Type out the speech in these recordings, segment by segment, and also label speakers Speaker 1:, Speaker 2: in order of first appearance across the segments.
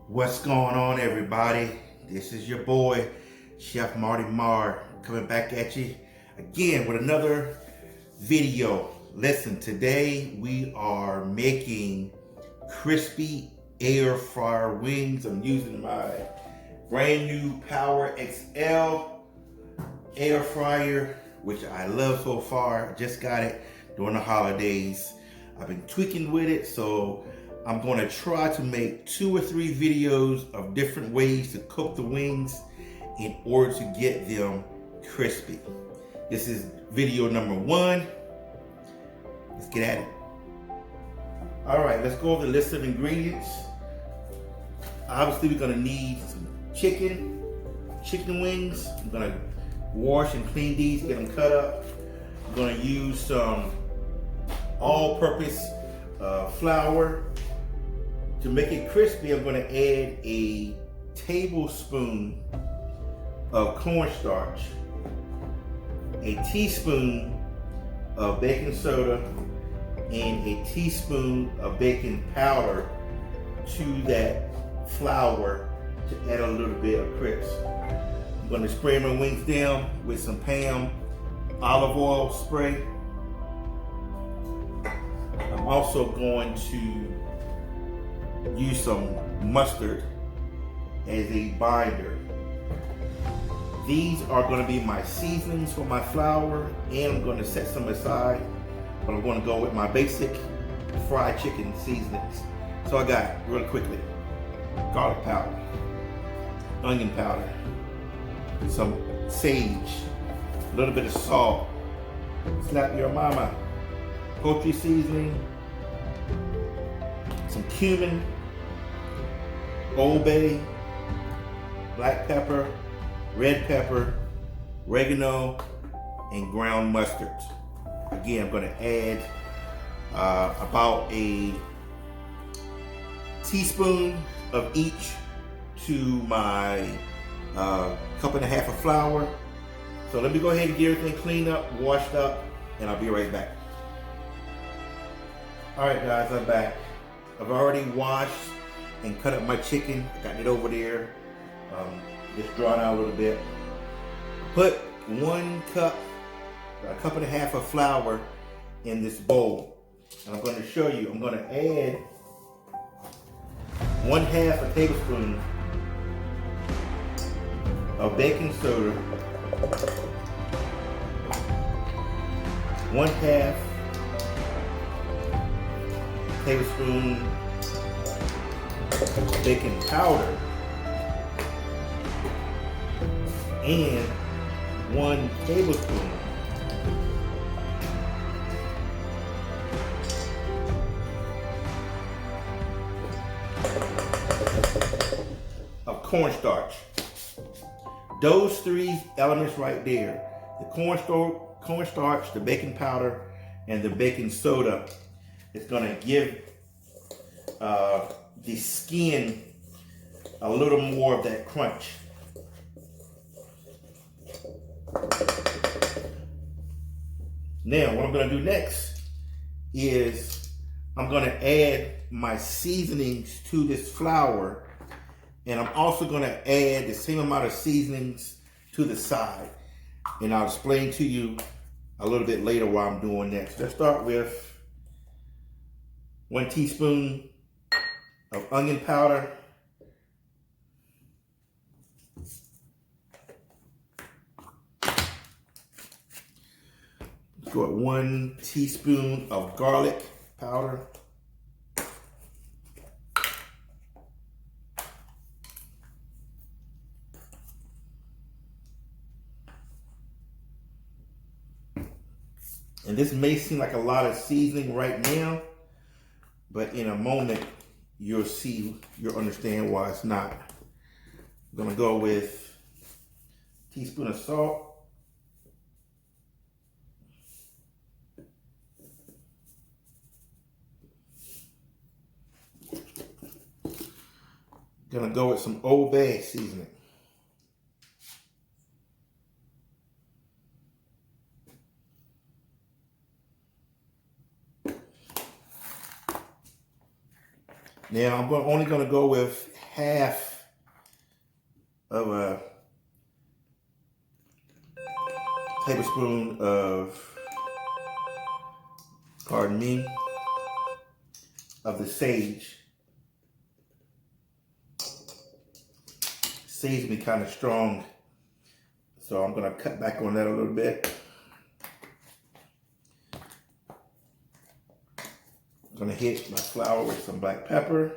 Speaker 1: What's going on, everybody? This is your boy, Chef Marty Marr, coming back at you again with another video. Listen, today we are making crispy air fryer wings. I'm using my brand new PowerXL Air Fryer, which I love so far. Just got it during the holidays. I've been tweaking with it, so I'm going to try to make 2 or 3 videos of different ways to cook the wings in order to get them crispy. This is video number 1. Let's get at it. All right, let's go over the list of ingredients. Obviously, we're going to need some chicken wings. I'm going to wash and clean these, get them cut up. I'm going to use some all-purpose flour. To make it crispy, I'm going to add a tablespoon of cornstarch, a teaspoon of baking soda, and a teaspoon of baking powder to that flour to add a little bit of crisp. I'm going to spray my wings down with some Pam olive oil spray. I'm also going to use some mustard as a binder. These are going to be my seasonings for my flour, and I'm going to set some aside, but I'm going to go with my basic fried chicken seasonings. So I got, real quickly, garlic powder, onion powder, some sage, a little bit of salt, slap your mama, poultry seasoning, some cumin, Old Bay, Black Pepper, Red Pepper, Oregano, and Ground Mustard. Again, I'm going to add about a teaspoon of each to my cup and a half of flour. So let me go ahead and get everything cleaned up, washed up, and I'll be right back. All right, guys, I'm back. I've already washed and cut up my chicken. I got it over there. Just drawn out a little bit. Put 1 cup, a cup and a half of flour in this bowl. And I'm going to show you. I'm going to add 1/2 a tablespoon of baking soda, 1/2 tablespoon baking powder, and 1 tablespoon of cornstarch. Those 3 elements right there, the cornstarch, the baking powder, and the baking soda, is going to give the skin a little more of that crunch. Now, what I'm going to do next is I'm going to add my seasonings to this flour, and I'm also going to add the same amount of seasonings to the side, and I'll explain to you a little bit later what I'm doing next. Let's start with 1 teaspoon of onion powder, go at 1 teaspoon of garlic powder, and this may seem like a lot of seasoning right now, but in a moment you'll understand why it's not. I'm gonna go with a teaspoon of salt, gonna go with some Old Bay seasoning, Now I'm only going to go with half of a tablespoon of, pardon me, of the sage. Sage be kind of strong, so I'm gonna cut back on that a little bit. I'm gonna hit my flour with some black pepper.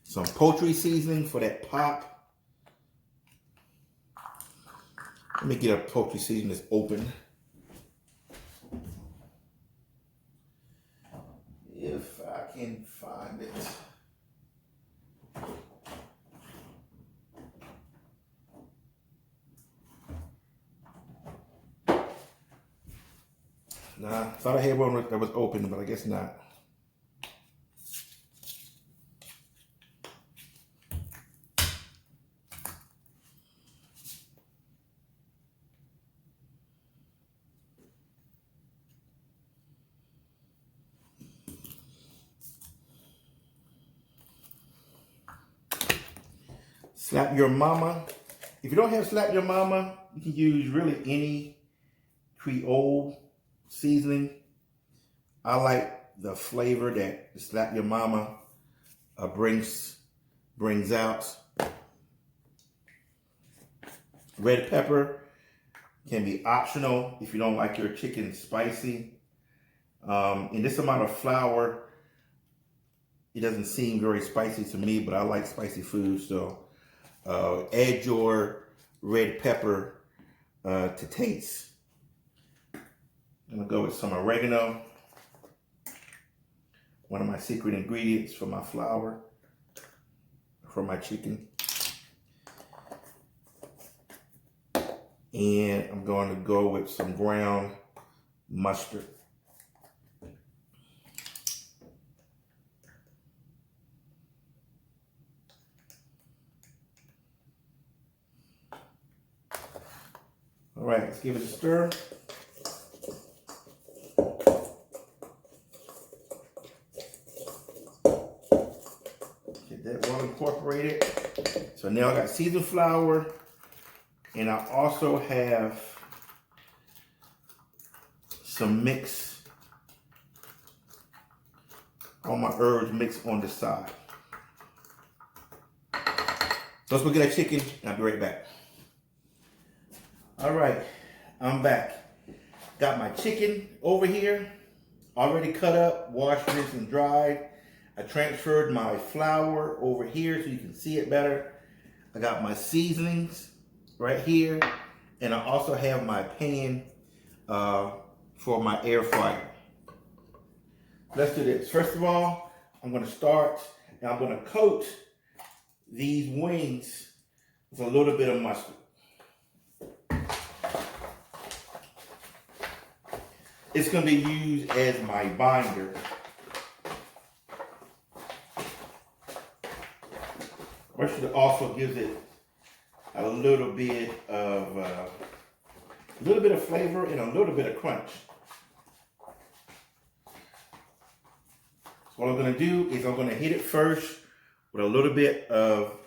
Speaker 1: Some poultry seasoning for that pop. Let me get a poultry seasoning that's open. If I can find it. Nah, thought I had one that was open, but I guess not. Slap Your Mama. If you don't have Slap Your Mama, you can use really any Creole seasoning. I like the flavor that the Slap Your Mama brings out. Red pepper can be optional if you don't like your chicken spicy. In this amount of flour, it doesn't seem very spicy to me, but I like spicy food, so add your red pepper to taste. I'm gonna go with some oregano, one of my secret ingredients for my flour, for my chicken. And I'm going to go with some ground mustard. All right, let's give it a stir. Get that well incorporated. So now I got seasoned flour, and I also have some mix, all my herbs mixed on the side. So let's go get that chicken, and I'll be right back. All right, I'm back. Got my chicken over here, already cut up, washed, rinsed, and dried. I transferred my flour over here so you can see it better. I got my seasonings right here, and I also have my pan for my air fryer. Let's do this. First of all, I'm gonna start, and I'm gonna coat these wings with a little bit of mustard. It's going to be used as my binder. Mustard also gives it a little bit of flavor and a little bit of crunch. So what I'm going to do is I'm going to hit it first with a little bit of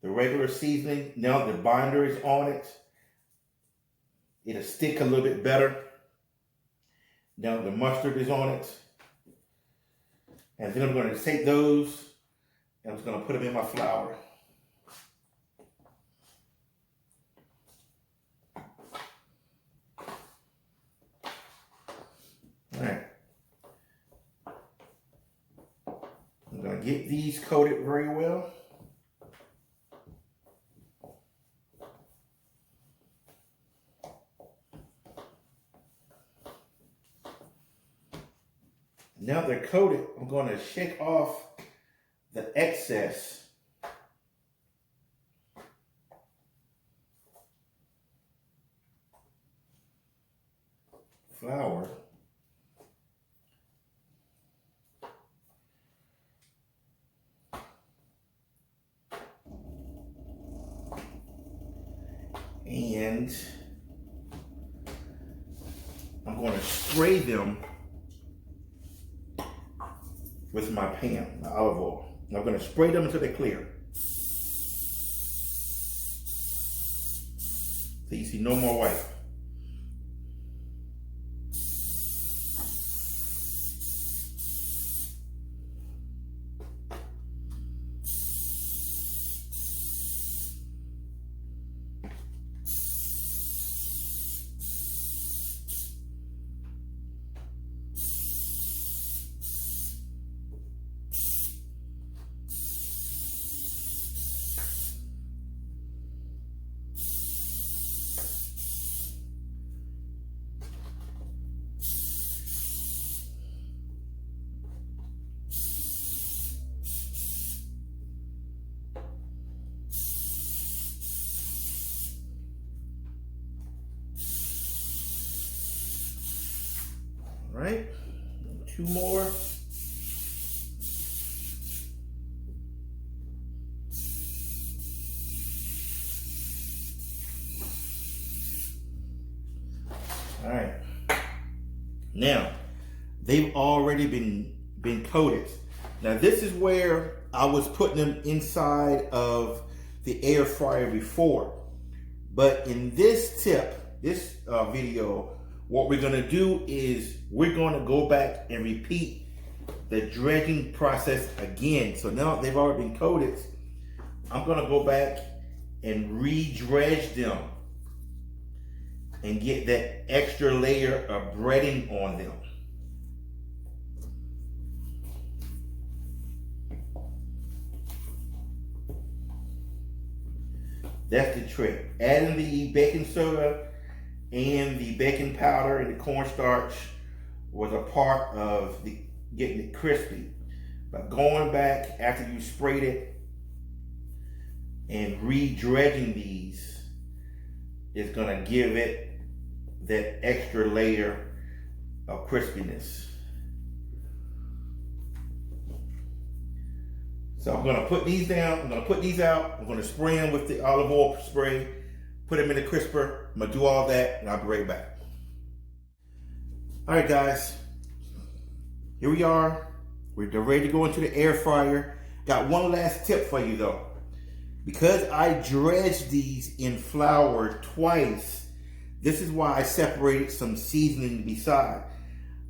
Speaker 1: the regular seasoning. Now the binder is on it. It'll stick a little bit better. Now the mustard is on it. And then I'm going to take those and I'm just going to put them in my flour. All right. I'm going to get these coated very well. Now they're coated, I'm going to shake off the excess flour. And I'm going to spray them with my pan, my olive oil. I'm going to spray them until they're clear. So you see no more white. All right, 2 more. All right. Now, they've already been coated. Now, this is where I was putting them inside of the air fryer before. But in this tip, this video, what we're gonna do is we're gonna go back and repeat the dredging process again. So now they've already been coated. I'm gonna go back and re-dredge them and get that extra layer of breading on them. That's the trick. Adding the baking soda and the baking powder and the cornstarch was a part of getting it crispy. But going back after you sprayed it and re-dredging these is gonna give it that extra layer of crispiness. So I'm gonna put these down, I'm gonna put these out, I'm gonna spray them with the olive oil spray, put them in the crisper, I'm gonna do all that and I'll be right back. All right guys, here we are. We're ready to go into the air fryer. Got one last tip for you though. Because I dredged these in flour twice, this is why I separated some seasoning beside.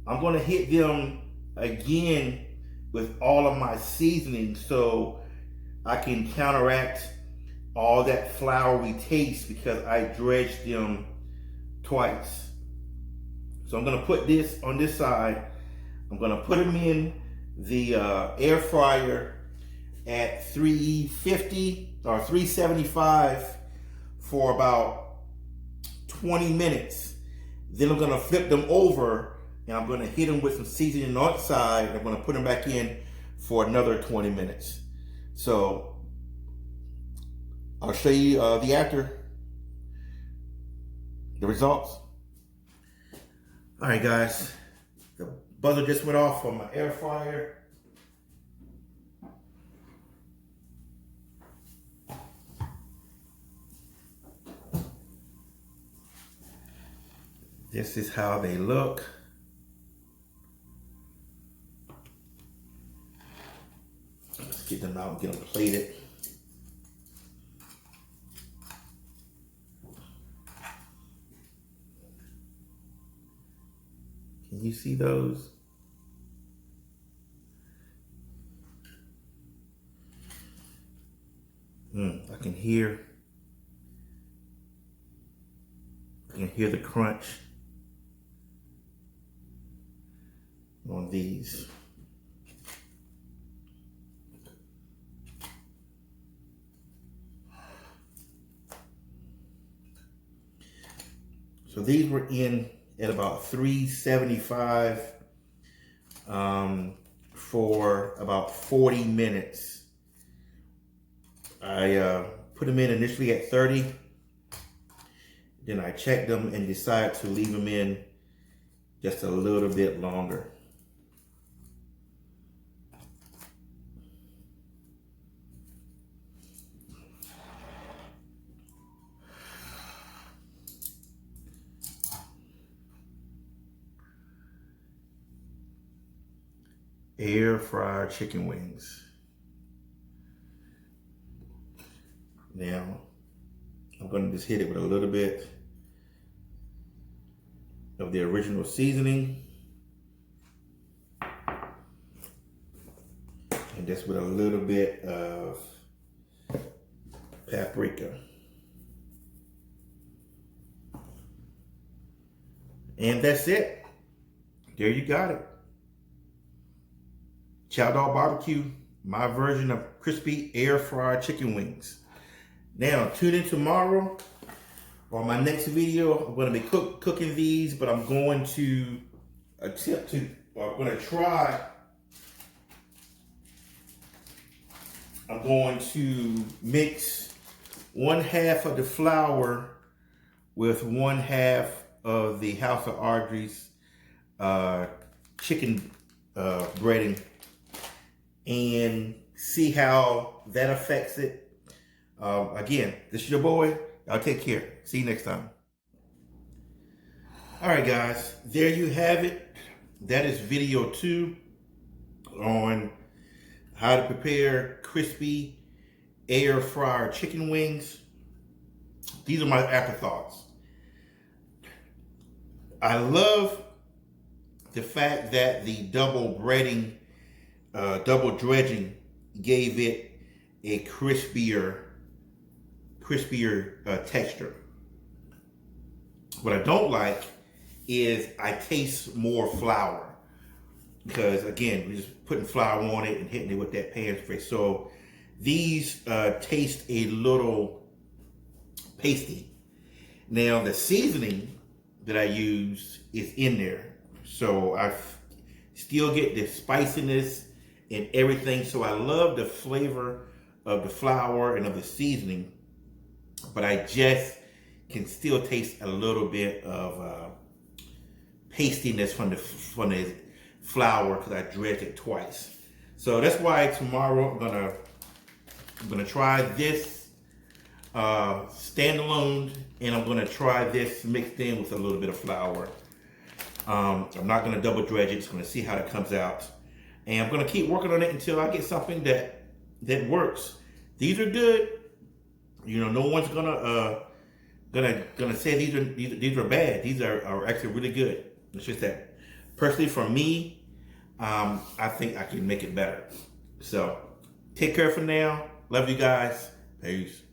Speaker 1: I'm gonna hit them again with all of my seasoning so I can counteract all that floury taste because I dredged them twice. So I'm gonna put this on this side. I'm gonna put them in the air fryer at 350 or 375 for about 20 minutes. Then I'm gonna flip them over and I'm gonna hit them with some seasoning on the side. I'm gonna put them back in for another 20 minutes. So I'll show you the results. All right guys, the buzzer just went off on my air fryer. This is how they look. Let's get them out and get them plated. Can you see those? I can hear the crunch on these. So these were in at about 375 for about 40 minutes. I put them in initially at 30. Then I checked them and decided to leave them in just a little bit longer. air fryer chicken wings. Now, I'm gonna just hit it with a little bit of the original seasoning. And just with a little bit of paprika. And that's it. There you got it. Chow Dog Barbecue, my version of crispy air fried chicken wings. Now, tune in tomorrow on my next video. I'm going to be cooking these, but I'm going to I'm going to mix 1/2 of the flour with 1/2 of the House of Audrey's chicken breading and see how that affects it. Again, this is your boy. Y'all take care. See you next time. All right, guys, there you have it. That is video 2 on how to prepare crispy air fryer chicken wings. These are my afterthoughts. I love the fact that the double breading, double dredging gave it a crispier texture. What I don't like is I taste more flour, because again, we're just putting flour on it and hitting it with that pan spray. So these taste a little pasty. Now the seasoning that I use is in there, so I still get the spiciness and everything. So I love the flavor of the flour and of the seasoning, but I just can still taste a little bit of pastiness from the flour, because I dredged it twice. So that's why tomorrow I'm gonna try this standalone, and I'm gonna try this mixed in with a little bit of flour. I'm not gonna double dredge it. Just gonna see how it comes out, and I'm gonna keep working on it until I get something that works. These are good. You know, no one's gonna say these are bad. These are actually really good. It's just that, personally, for me, I think I can make it better. So, take care for now. Love you guys. Peace.